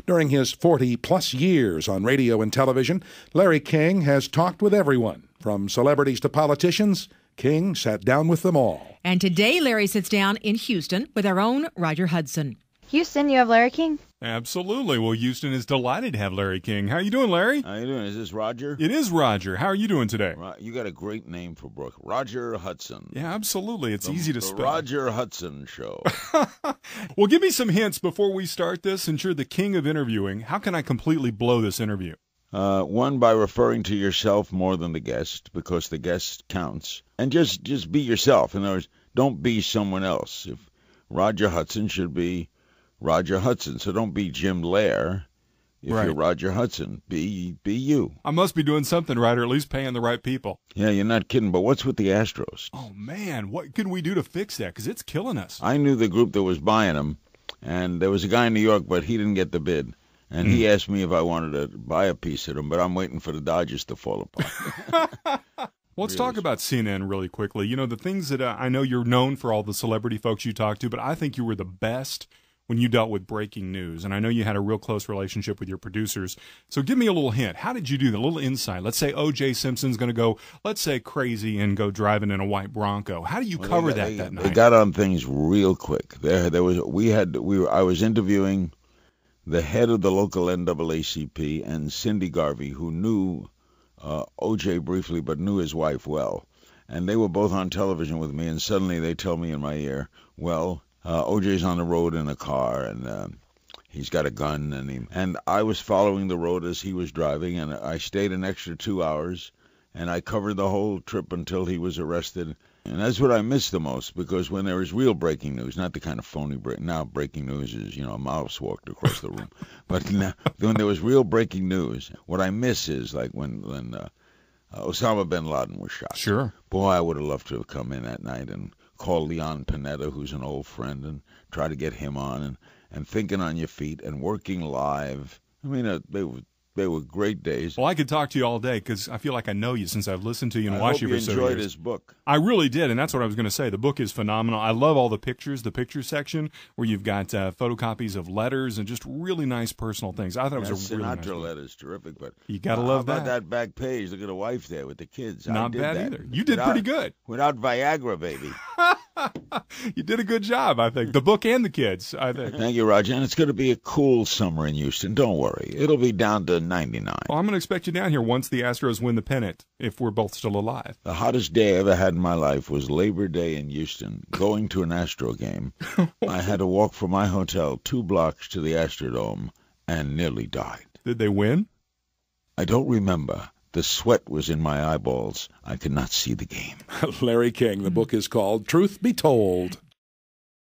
During his 40-plus years on radio and television, Larry King has talked with everyone, from celebrities to politicians. King sat down with them all. And today, Larry sits down in Houston with our own Roger Hudson. Houston, you have Larry King? Absolutely. Well, Houston is delighted to have Larry King. How are you doing, Larry? How you doing? Is this Roger? It is Roger. How are you doing today? You got a great name for Brooke. Roger Hudson. Yeah, absolutely. It's easy to spell. The Roger Hudson Show. Well, give me some hints before we start this. Since you're the king of interviewing, how can I completely blow this interview? One, by referring to yourself more than the guest, because the guest counts. And just be yourself. In other words, don't be someone else. If Roger Hudson should be Roger Hudson, so don't be Jim Lair. If you're Roger Hudson, be you. I must be doing something right, or at least paying the right people. Yeah, you're not kidding. But what's with the Astros? Oh, man, what can we do to fix that? Because it's killing us. I knew the group that was buying them, and there was a guy in New York, but he didn't get the bid. And he asked me if I wanted to buy a piece of them, but I'm waiting for the Dodgers to fall apart. Let's talk about CNN really quickly. You know, the things that I know you're known for all the celebrity folks you talk to, but I think you were the best when you dealt with breaking news. And I know you had a real close relationship with your producers. So give me a little hint. How did you do that? A little insight. Let's say O.J. Simpson's going to go, let's say, crazy and go driving in a white Bronco. How do you cover that night? They got on things real quick. I was interviewing the head of the local NAACP and Cindy Garvey, who knew O.J. briefly but knew his wife well. And they were both on television with me, and suddenly they tell me in my ear, well, O.J.'s on the road in a car, and he's got a gun, and I was following the road as he was driving, and I stayed an extra 2 hours, and I covered the whole trip until he was arrested. And that's what I miss the most, because when there is real breaking news, not the kind of phony now breaking news is, a mouse walked across the room. But when there was real breaking news, what I miss is like when Osama bin Laden was shot. Sure. Boy, I would have loved to have come in that night and call Leon Panetta, who's an old friend, and try to get him on, and thinking on your feet and working live. I mean, they were great days. Well, I could talk to you all day because I feel like I know you since I've listened to you and watched you for so years. I hope you enjoyed years. his book. I really did, and that's what I was going to say. The book is phenomenal. I love all the pictures, the picture section, where you've got photocopies of letters and just really nice personal things. I thought it was a really nice book. Sinatra letters, terrific. But you got to love that. That back page, look at the wife there with the kids. Not bad either. You did pretty good. Without Viagra, baby. You did a good job, I think. The book and the kids, I think. Thank you, Roger. And it's going to be a cool summer in Houston. Don't worry. It'll be down to 99. Well, I'm going to expect you down here once the Astros win the pennant, if we're both still alive. The hottest day I ever had in my life was Labor Day in Houston, going to an Astro game. I had to walk from my hotel 2 blocks to the Astrodome and nearly died. Did they win? I don't remember. The sweat was in my eyeballs. I could not see the game. Larry King. The book is called Truth Be Told.